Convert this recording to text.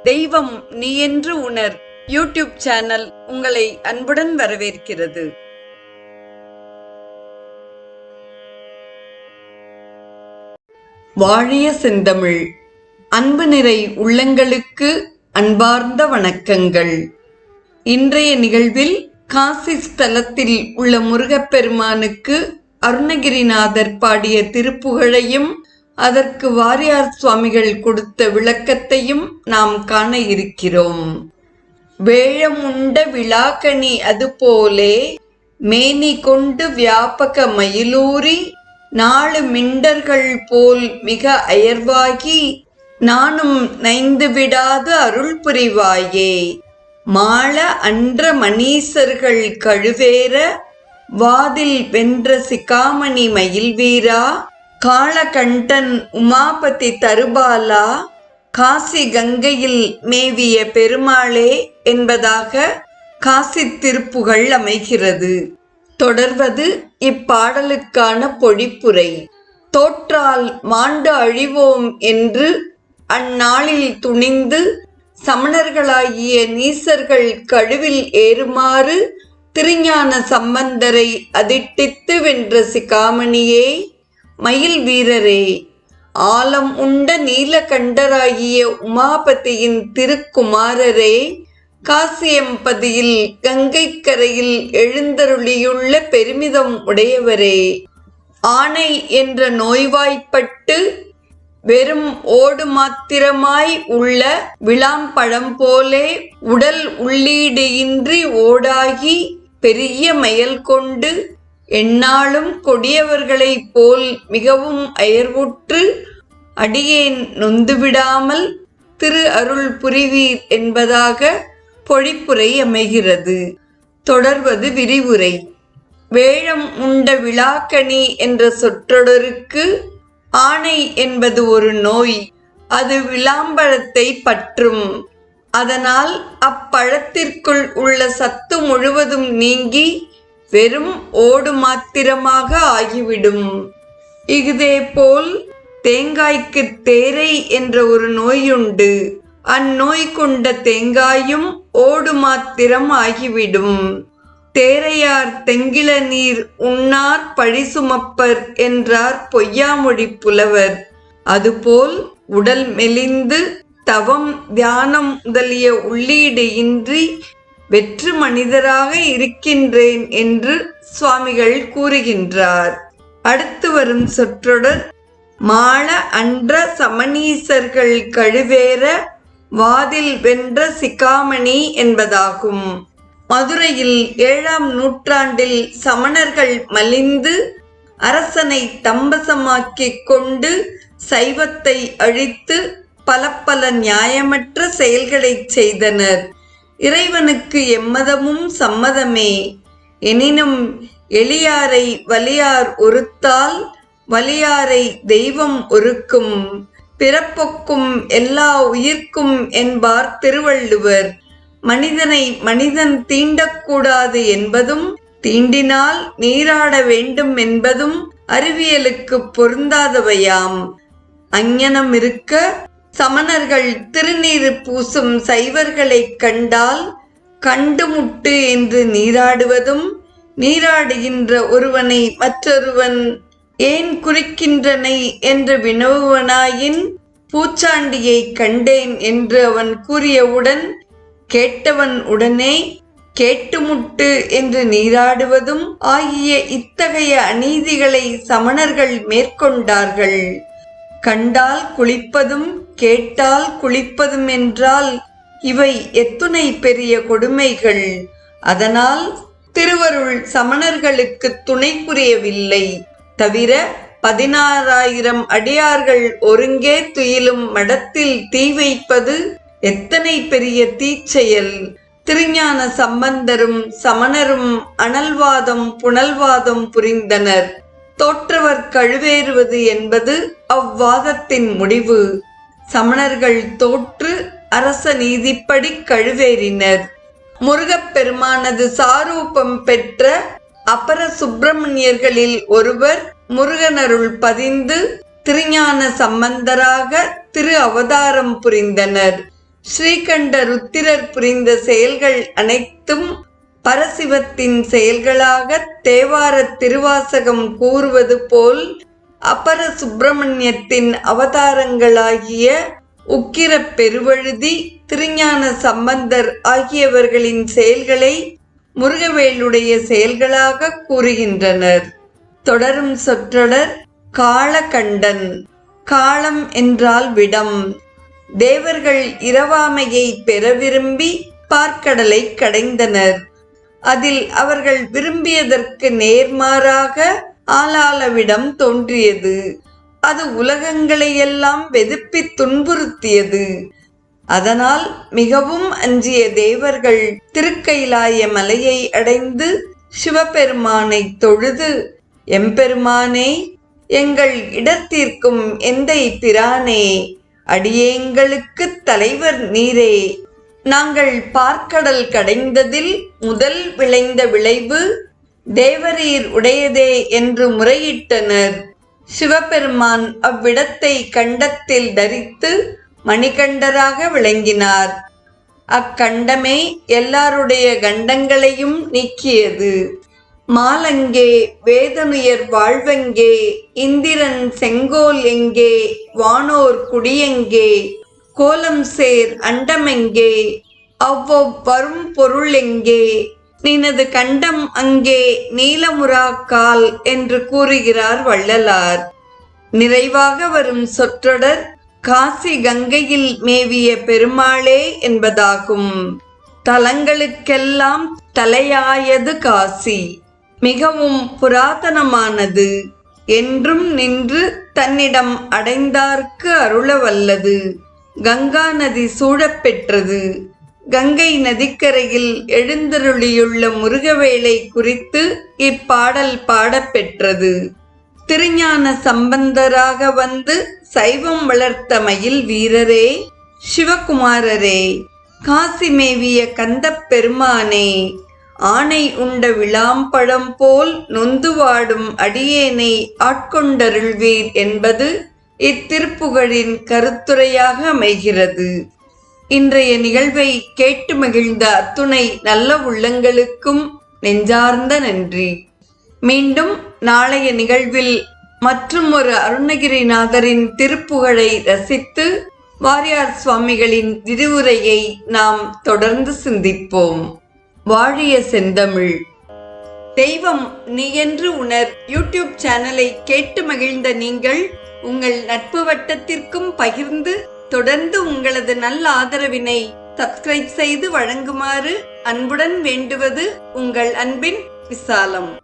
தெய்வம் நீ என்று உணர் யூடியூப் சேனல் உங்களை அன்புடன் வரவேற்கிறது. வாழிய செந்தமிழ். அன்பு நிறை உள்ளங்களுக்கு அன்பார்ந்த வணக்கங்கள். இன்றைய நிகழ்வில் காசி ஸ்தலத்தில் உள்ள முருகப்பெருமானுக்கு அருணகிரிநாதர் பாடிய திருப்புகழையும் அதற்கு வாரியார் சுவாமிகள் கொடுத்த விளக்கத்தையும் நாம் காண இருக்கிறோம். வேழமுண்ட விளாக்கணி அதுபோலே மேனி கொண்டு வியாபக மயிலூரி நாலு மிண்டர்கள் போல் மிக அயர்வாகி நானும் நைந்து விடாது அருள் புரிவாயே. மாள அன்ற மணீசர்கள் கழுவேற வாதில் வென்ற சிகாமணி மயில் வீரா காளகண்டன் உமாபதி தருபாலா காசி கங்கையில் மேவிய பெருமாளே என்பதாக காசி திருப்புகழ் அமைகிறது. தொடர்வது இப்பாடலுக்கான பொழிப்புரை. தோற்றால் மாண்டு அழிவோம் என்று அந்நாளில் துணிந்து சமணர்களாகிய நீசர்கள் கழுவில் ஏறுமாறு திருஞான சம்பந்தரை அதிட்டித்து வென்ற சிகாமணியே, மயில் வீரரே, ஆலம் உண்ட நீலகண்டராகிய உமாபதியின் திருக்குமாரரே, காசியம்பதியில் கங்கை கரையில் எழுந்தருளியுள்ள பெருமிதம் உடையவரே, ஆனை என்ற நோய்வாய்ப்பட்டு வெறும் ஓடு மாத்திரமாய் உள்ள விளாம்பழம் போலே உடல் உள்ளீடு இன்றி ஓடாகி பெரிய மயல் கொண்டு எந்நாளும் கொடியவர்களைப் போல் மிகவும் அயர்வுற்று அடியேன் நொந்துவிடாமல் திரு அருள் புரிவீர் என்பதாக பொழிப்புரை அமைகிறது. தொடர்வது விரிவுரை. வேழம் உண்ட விளாக்கணி என்ற சொற்றொடருக்கு ஆணை என்பது ஒரு நோய். அது விளாம்பழத்தை பற்றும். அதனால் அப்பழத்திற்குள் உள்ள சத்து முழுவதும் நீங்கி வெறும் ஓடு மாத்திரமாக ஆகிவிடும். இதேபோல் தேங்காய்க்கு தேரை என்ற ஒரு நோயுண்டு. அந்நோய் கொண்ட தேங்காயும் ஓடு மாத்திரம் ஆகிவிடும். தேரையார் தெங்கில நீர் உண்ணார் பழி சுமப்பர் என்றார் பொய்யாமொழி புலவர். அதுபோல் உடல் மெலிந்து தவம் தியானம் முதலிய உள்ளீடு இன்றி வெற்று மனிதராக இருக்கின்றேன் என்று சுவாமிகள் கூறுகின்றார். அடுத்து வரும் சொற்றொடர் மாள அன்ற சமணீசர்கள் கழுவேற வாதில் வென்ற சிகாமணி என்பதாகும். மதுரையில் 7ஆம் நூற்றாண்டில் சமணர்கள் மலிந்து அரசனை தம்பசமாக்கிக் கொண்டு சைவத்தை அழித்து பல பல நியாயமற்ற செயல்களை செய்தனர். இறைவனுக்கு எம்மதமும் சம்மதமே. எனினும் எளியாரை வலியார் ஒருத்தால் வலியாரை தெய்வம் ஒருக்கும். பிறப்பொக்கும் எல்லா உயிர்க்கும் என்பார் திருவள்ளுவர். மனிதனை மனிதன் தீண்டக்கூடாது என்பதும் தீண்டினால் நீராட வேண்டும் என்பதும் அறிவியலுக்கு பொருந்தாதவையாம். அஞ்ஞனம் இருக்க சமணர்கள் திருநீறு பூசும் சைவர்களை கண்டால் கண்டுமுட்டு என்று நீராடுவதும், நீராடுகின்ற ஒருவனை மற்றொருவன் ஏன் குறிக்கின்றனை என்று வினவுவனாயின் பூச்சாண்டியை கண்டேன் என்று அவன் கூறியவுடன் கேட்டவன் உடனே கேட்டுமுட்டு என்று நீராடுவதும் ஆகிய இத்தகைய அநீதிகளை சமணர்கள் மேற்கொண்டார்கள். கண்டால் குளிப்பதும் கேட்டால் குளிப்பதும் என்றால் இவை எத்துணை பெரிய கொடுமைகள்! அதனால் திருவருள் சமணர்களுக்கு துணை புரியவில்லை. தவிர 16,000 அடியார்கள் ஒருங்கே துயிலும் மடத்தில் தீ வைப்பது எத்தனை பெரிய தீச்செயல்! திருஞான சம்பந்தரும் சமணரும் அனல்வாதம் புனல்வாதம் புரிந்தனர். தோற்றவர் கழுவேறுவது என்பது அவ்வாதத்தின் முடிவு. சமணர்கள் தோற்று அரச நீதிப்படி கழுவேறினர். முருகப்பெருமானது சாரூபம் பெற்ற அபர சுப்பிரமணியர்களில் ஒருவர் முருகனருள் பதிந்து திருஞான சம்பந்தராக திரு அவதாரம் புரிந்தனர். ஸ்ரீகண்ட ருத்திரர் புரிந்த செயல்கள் அனைத்தும் பரசிவத்தின் செயல்களாக தேவார திருவாசகம் கூறுவது போல் அப்பர சுப்பிரமணியத்தின் அவதாரங்களாகிய உக்கிர பெருவழுதி, திருஞான சம்பந்தர் ஆகியவர்களின் செயல்களை முருகவேளுடைய செயல்களாக கூறுகின்றனர். தொடரும் சொற்றொடர் காளகண்டன். காளம் என்றால் விடம். தேவர்கள் இரவாமையை பெற விரும்பி பார்க்கடலை கடைந்தனர். அதில் அவர்கள் விரும்பியதற்கு நேர்மாறாக ஆளாளவிடம் தோன்றியது. அது உலகங்களையெல்லாம் வெதுப்பி துன்புறுத்தியது. அதனால் மிகவும் அஞ்சிய தேவர்கள் திருக்கைலாய மலையை அடைந்து சிவபெருமானை தொழுது, எம்பெருமானே, எங்கள் இடத்திற்கும் எந்தை பிரானே, அடியேங்களுக்கு தலைவர் நீரே, நாங்கள் பார்க்கடல் கடைந்ததில் முதல் விளைந்த விளைவு தேவரீர் உடையதே என்று முறையிட்டனர். சிவபெருமான் அவ்விடத்தை கண்டத்தில் தரித்து மணிகண்டராக விளங்கினார். அக்கண்டமே எல்லாருடைய கண்டங்களையும் நீக்கியது. மாலங்கே வேதனுயர் வாழ்வெங்கே, இந்திரன் செங்கோல் எங்கே, வானோர் குடியெங்கே, கோலம் சேர் அண்டமெங்கே, அவ்வொவ் வரும் பொருள் எங்கே, நினது கண்டம் அங்கே நீலமுறாக்கால் என்று கூறுகிறார் வள்ளலார். நிறைவாக வரும் சொற்றொடர் காசி கங்கையில் மேவிய பெருமாளே என்பதாகும். தலங்களுக்கெல்லாம் தலையாயது காசி. மிகவும் புராதனமானது. என்றும் நின்று தன்னிடம் அடைந்தார்க்கு அருளவல்லது. கங்கா நதி சூழப்பெற்றது. கங்கை நதிக்கரையில் எழுந்தருளியுள்ள முருகவேளை குறித்து இப்பாடல் பாடப்பெற்றது. திருஞான சம்பந்தராக வந்து சைவம் வளர்த்த மயில் வீரரே, சிவகுமாரரே, காசி மேவிய கந்தப் பெருமானே, ஆனை உண்ட விளாம்பழம் போல் நொந்து வாடும் அடியேனை ஆட்கொண்டருள்வீர் என்பது இத்திருப்புகழின் கருத்துரையாக அமைகிறது. இன்றைய நிகழ்வை கேட்டு மகிழ்ந்த அத்துணை நல்ல உள்ளங்களுக்கும் நெஞ்சார்ந்த நன்றி. மீண்டும் நாளைய நிகழ்வில் மற்றும் ஒரு அருணகிரிநாதரின் திருப்புகழை ரசித்து வாரியார் சுவாமிகளின் விரிவுரையை நாம் தொடர்ந்து சிந்திப்போம். வாழிய செந்தமிழ். தெய்வம் நீ என்று உணர் யூடியூப் சேனலை கேட்டு மகிழ்ந்த நீங்கள் உங்கள் நட்பு வட்டத்திற்கும் பகிர்ந்து தொடர்ந்து உங்களது நல்ல ஆதரவினை சப்ஸ்கிரைப் செய்து வழங்குமாறு அன்புடன் வேண்டுவது உங்கள் அன்பின் விசாலம்.